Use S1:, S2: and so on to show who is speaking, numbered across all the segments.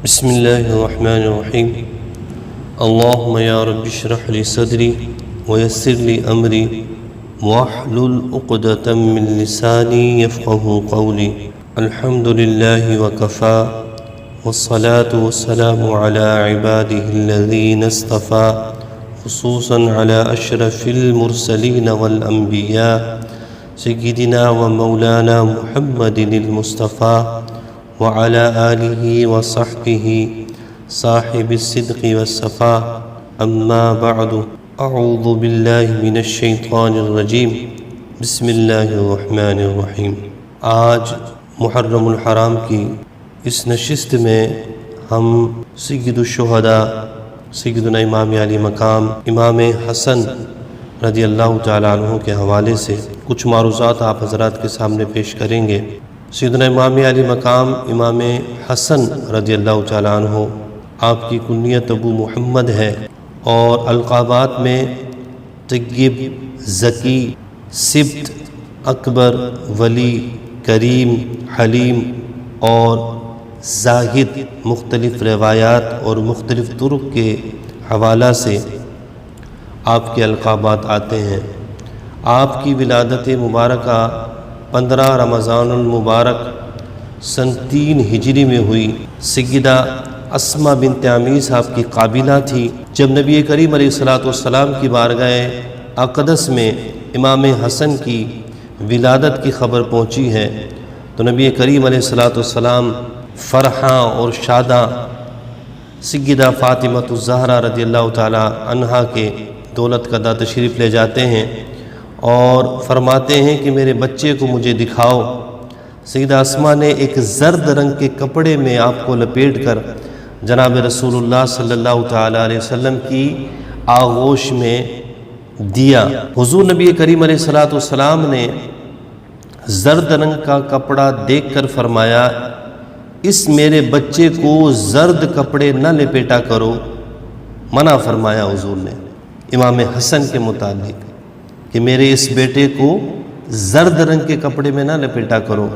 S1: بسم الله الرحمن الرحيم. اللهم يا رب اشرح لي صدري ويسر لي أمري واحلل عقدة من لساني يفقه قولي. الحمد لله وكفى والصلاة والسلام على عباده الذين اصطفى خصوصا على أشرف المرسلين والأنبياء سيدنا ومولانا محمد المصطفى وعلى آله وصحبه صاحب الصدق والصفاء. أما بعد، أعوذ بالله من الشیطان الرجیم. بسم اللہ الرحمن الرحیم. آج محرم الحرام کی اس نشست میں ہم سید الشہداء سیدنا امام علی مقام امام حسن رضی اللہ تعالیٰ عنہ کے حوالے سے کچھ معروضات آپ حضرات کے سامنے پیش کریں گے. سیدنا امام علی مقام امام حسن رضی اللہ تعالیٰ عنہ، آپ کی کنیت ابو محمد ہے اور القابات میں طیب، ذکی، سبت، اکبر، ولی، کریم، حلیم اور زاہد مختلف روایات اور مختلف طرق کے حوالہ سے آپ کے القابات آتے ہیں. آپ کی ولادت مبارکہ 15 رمضان المبارک سن 3 ہجری میں ہوئی. سیدہ اسماء بنت عمیس آپ کی قابلہ تھی. جب نبی کریم علیہ السلام کی بارگاہ اقدس میں امام حسن کی ولادت کی خبر پہنچی ہے تو نبی کریم علیہ السلام فرحاں اور شاداں سیدہ فاطمہ الزہرا رضی اللہ تعالی عنہا کے دولت قدہ تشریف لے جاتے ہیں اور فرماتے ہیں کہ میرے بچے کو مجھے دکھاؤ. سیدہ اسماء نے ایک زرد رنگ کے کپڑے میں آپ کو لپیٹ کر جناب رسول اللہ صلی اللہ تعالیٰ علیہ وسلم کی آغوش میں دیا. حضور نبی کریم علیہ السلام نے زرد رنگ کا کپڑا دیکھ کر فرمایا، اس میرے بچے کو زرد کپڑے نہ لپیٹا کرو. منع فرمایا حضور نے امام حسن کے متعلق کہ میرے اس بیٹے کو زرد رنگ کے کپڑے میں نہ لپیٹا کرو.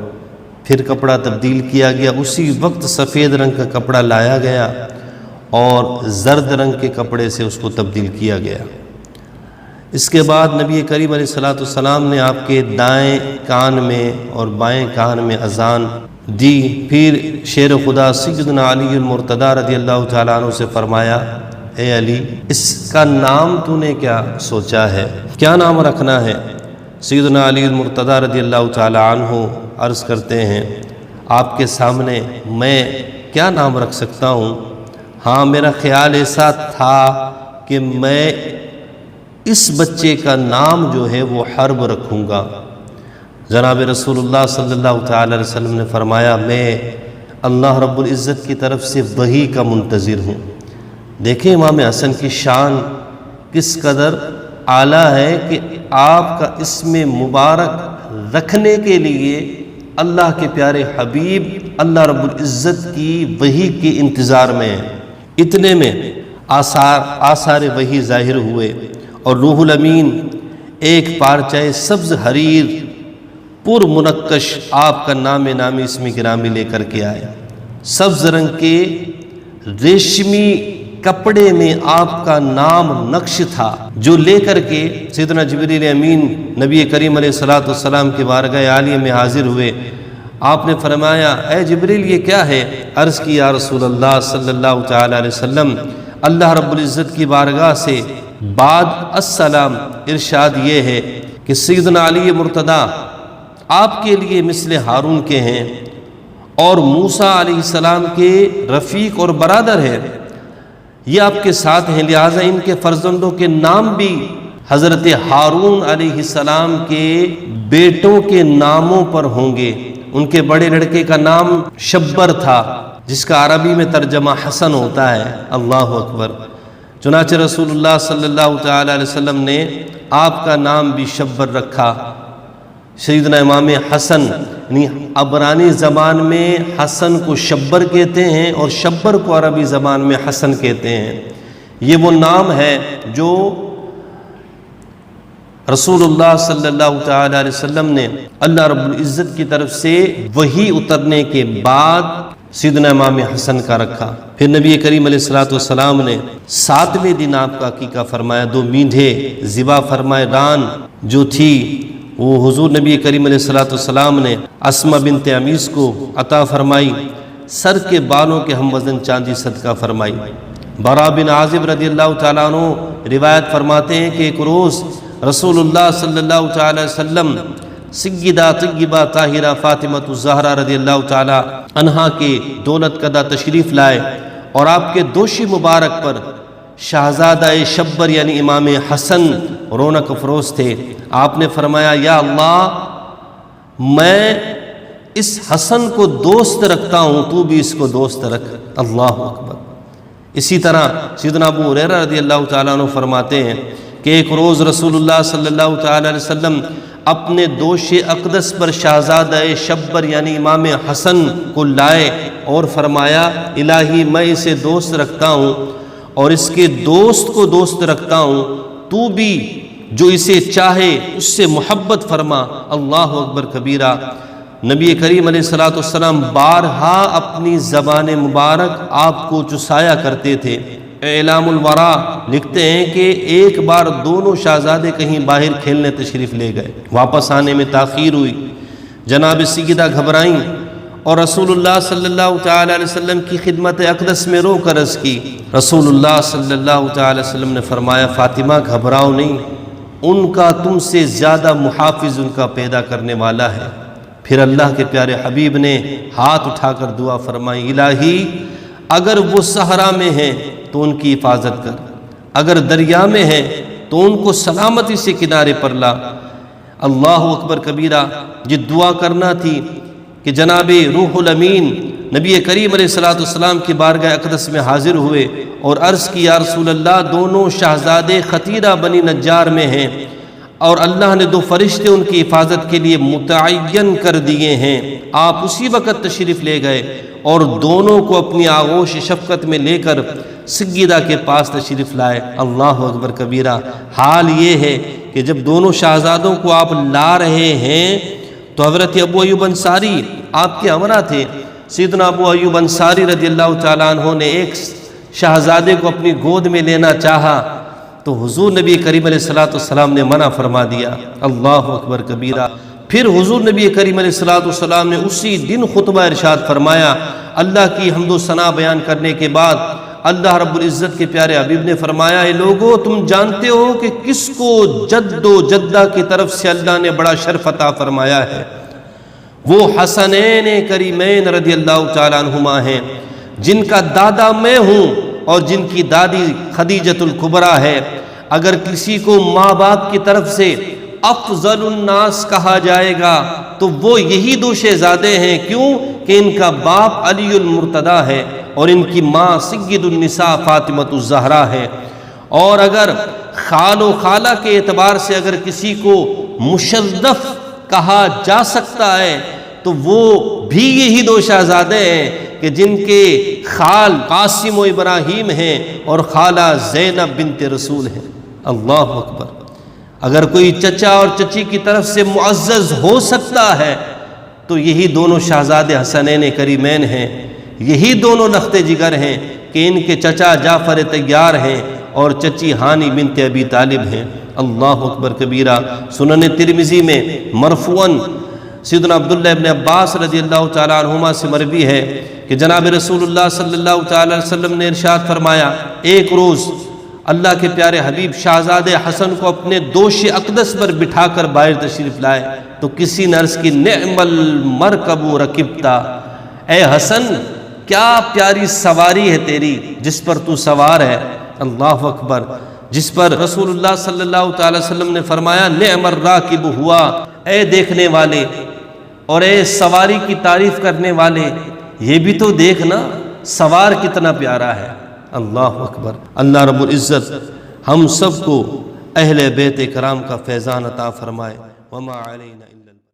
S1: پھر کپڑا تبدیل کیا گیا، اسی وقت سفید رنگ کا کپڑا لایا گیا اور زرد رنگ کے کپڑے سے اس کو تبدیل کیا گیا. اس کے بعد نبی کریم علیہ السلام نے آپ کے دائیں کان میں اور بائیں کان میں اذان دی. پھر شیر خدا سیدنا علی المرتضیٰ رضی اللہ تعالیٰ عنہ سے فرمایا، اے علی، اس کا نام تو نے کیا سوچا ہے، کیا نام رکھنا ہے؟ سیدنا علی المرتضیٰ رضی اللہ تعالی عنہ عرض کرتے ہیں، آپ کے سامنے میں کیا نام رکھ سکتا ہوں؟ ہاں، میرا خیال ایسا تھا کہ میں اس بچے کا نام جو ہے وہ حرب رکھوں گا. جناب رسول اللہ صلی اللہ تعالی علیہ وسلم نے فرمایا، میں اللہ رب العزت کی طرف سے وحی کا منتظر ہوں. دیکھیں امام حسن کی شان کس قدر اعلیٰ ہے کہ آپ کا اسم مبارک رکھنے کے لیے اللہ کے پیارے حبیب اللہ رب العزت کی وحی کے انتظار میں ہیں. اتنے میں آثار وحی ظاہر ہوئے اور روح الامین ایک پارچہ سبز حریر پر منقش آپ کا نام نامی اسم گرامی لے کر کے آئے. سبز رنگ کے ریشمی کپڑے میں آپ کا نام نقش تھا، جو لے کر کے سیدنا جبریل امین نبی کریم علیہ السلام کے بارگاہ عالیہ میں حاضر ہوئے. آپ نے فرمایا، اے جبریل، یہ کیا ہے؟ عرض کی، یا رسول اللہ صلی اللہ تعالی علیہ وسلم، اللہ رب العزت کی بارگاہ سے بعد السلام ارشاد یہ ہے کہ سیدنا علی مرتضیٰ آپ کے لیے مثل ہارون کے ہیں اور موسیٰ علیہ السلام کے رفیق اور برادر ہیں. یہ آپ کے ساتھ ہیں، لہٰذا ان کے فرزندوں کے نام بھی حضرت ہارون علیہ السلام کے بیٹوں کے ناموں پر ہوں گے. ان کے بڑے لڑکے کا نام شبر تھا، جس کا عربی میں ترجمہ حسن ہوتا ہے. اللہ اکبر. چنانچہ رسول اللہ صلی اللہ تعالی علیہ وسلم نے آپ کا نام بھی شبر رکھا. سیدنا امام حسن، یعنی عبرانی زبان میں حسن کو شبر کہتے ہیں اور شبر کو عربی زبان میں حسن کہتے ہیں. یہ وہ نام ہے جو رسول اللہ صلی اللہ تعالی علیہ وسلم نے اللہ رب العزت کی طرف سے وحی اترنے کے بعد سیدنا امام حسن کا رکھا۔ پھر نبی کریم علیہ السلام نے 7ویں دن آپ کا عقیقہ فرمایا، 2 میڈھے ذبح فرمائے۔ ران جو تھی وہ حضور نبی کریم علیہ السلام نے اسماء بنت عمیس کو عطا فرمائی، سر کے بالوں کے ہم وزن چاندی صدقہ فرمائی۔ برا بن عازب رضی اللہ تعالیٰ عنہ روایت فرماتے ہیں کہ ایک روز رسول اللہ صلی اللہ تعالیٰ علیہ وسلم سیدہ طیبہ طاہرہ فاطمہ الزہرا رضی اللہ تعالیٰ عنہا کے دولت قدہ تشریف لائے، اور آپ کے دوش مبارک پر شہزادہ شبر یعنی امام حسن رونق افروز تھے۔ آپ نے فرمایا، یا اللہ، میں اس حسن کو دوست رکھتا ہوں، تو بھی اس کو دوست رکھ۔ اللہ اکبر۔ اسی طرح سیدنا ابو ہریرہ رضی اللہ تعالیٰ عنہ فرماتے ہیں کہ ایک روز رسول اللہ صلی اللہ تعالیٰ علیہ وسلم اپنے دوش اقدس پر شہزادہ شبر یعنی امام حسن کو لائے اور فرمایا، الہی میں اسے دوست رکھتا ہوں اور اس کے دوست کو دوست رکھتا ہوں، تو بھی جو اسے چاہے اس سے محبت فرما۔ اللہ اکبر کبیرہ۔ نبی کریم علیہ السلام بارہا اپنی زبان مبارک آپ کو چسایا کرتے تھے۔ اعلام الورا لکھتے ہیں کہ ایک بار دونوں شہزادے کہیں باہر کھیلنے تشریف لے گئے، واپس آنے میں تاخیر ہوئی، جناب سیدہ گھبرائیں اور رسول اللہ صلی اللہ تعالی علیہ وسلم کی خدمت اقدس میں رو کر عرض کی۔ رسول اللہ صلی اللہ تعالی علیہ وسلم نے فرمایا، فاطمہ گھبراؤ نہیں، ان کا تم سے زیادہ محافظ ان کا پیدا کرنے والا ہے۔ پھر اللہ کے پیارے حبیب نے ہاتھ اٹھا کر دعا فرمائی، الہی اگر وہ صحرا میں ہیں تو ان کی حفاظت کر، اگر دریا میں ہیں تو ان کو سلامتی سے کنارے پر لا۔ اللہ اکبر کبیرہ۔ یہ دعا کرنا تھی کہ جناب روح الامین نبی کریم علیہ السلام کی بارگاہ اقدس میں حاضر ہوئے اور عرض کی، یا رسول اللہ، دونوں شہزادے خطیرہ بنی نجار میں ہیں اور اللہ نے 2 فرشتے ان کی حفاظت کے لیے متعین کر دیے ہیں۔ آپ اسی وقت تشریف لے گئے اور دونوں کو اپنی آغوش شفقت میں لے کر سیدہ کے پاس تشریف لائے۔ اللہ اکبر کبیرہ۔ حال یہ ہے کہ جب دونوں شہزادوں کو آپ لا رہے ہیں تو حضرت ابو ایوب انصاری آپ کے ہمراہ تھے۔ سیدنا ابو ایوب انصاری رضی اللہ تعالیٰ عنہ نے ایک شہزادے کو اپنی گود میں لینا چاہا تو حضور نبی کریم علیہ السلام نے منع فرما دیا۔ اللہ اکبر کبیرہ۔ پھر حضور نبی کریم علیہ السلام نے اسی دن خطبہ ارشاد فرمایا۔ اللہ کی حمد و ثنا بیان کرنے کے بعد اللہ رب العزت کے پیارے حبیب نے فرمایا، اے لوگو، تم جانتے ہو کہ کس کو جد و جدہ کی طرف سے اللہ نے بڑا شرف عطا فرمایا ہے؟ وہ حسنین کریمین رضی اللہ تعالیٰ عنہما ہیں، جن کا دادا میں ہوں اور جن کی دادی خدیجۃ الکبریٰ ہے۔ اگر کسی کو ماں باپ کی طرف سے افضل الناس کہا جائے گا تو وہ یہی 2 شہزادے ہیں۔ کیوں کہ ان کا باپ علی المرتضیٰ ہے اور ان کی ماں سید النساء فاطمہ الزہرا ہے۔ اور اگر خال و خالہ کے اعتبار سے اگر کسی کو مشرف کہا جا سکتا ہے تو وہ بھی یہی 2 شہزادے ہیں کہ جن کے خال قاسم و ابراہیم ہیں اور خالہ زینب بنت رسول ہیں۔ اللہ اکبر۔ اگر کوئی چچا اور چچی کی طرف سے معزز ہو سکتا ہے تو یہی دونوں شہزادے حسنین کریمین ہیں، یہی دونوں لخت جگر ہیں کہ ان کے چچا جعفر طیار ہیں اور چچی ہانی بنت ابی طالب ہیں۔ اللہ اکبر کبیرہ۔ سنن ترمذی میں مرفوعاً سیدنا عبداللہ ابن عباس رضی اللہ تعالیٰ عنہما سے مروی ہے کہ جناب رسول اللہ صلی اللہ تعالیٰ علیہ وسلم نے ارشاد فرمایا، ایک روز اللہ کے پیارے حبیب شہزادے حسن کو اپنے دوش اقدس پر بٹھا کر باہر تشریف لائے تو کسی نے عرض کی، نعم المرکب رکبتا، اے حسن کیا پیاری سواری ہے تیری جس پر تو سوار ہے۔ اللہ اکبر۔ جس پر رسول اللہ صلی اللہ تعالی وسلم نے فرمایا، نعم الراکب ہوا، اے دیکھنے والے اور اے سواری کی تعریف کرنے والے، یہ بھی تو دیکھنا سوار کتنا پیارا ہے۔ اللہ اکبر۔ اللہ رب العزت ہم سب کو اہل بیت کرام کا فیضان عطا فرمائے۔ وما علینا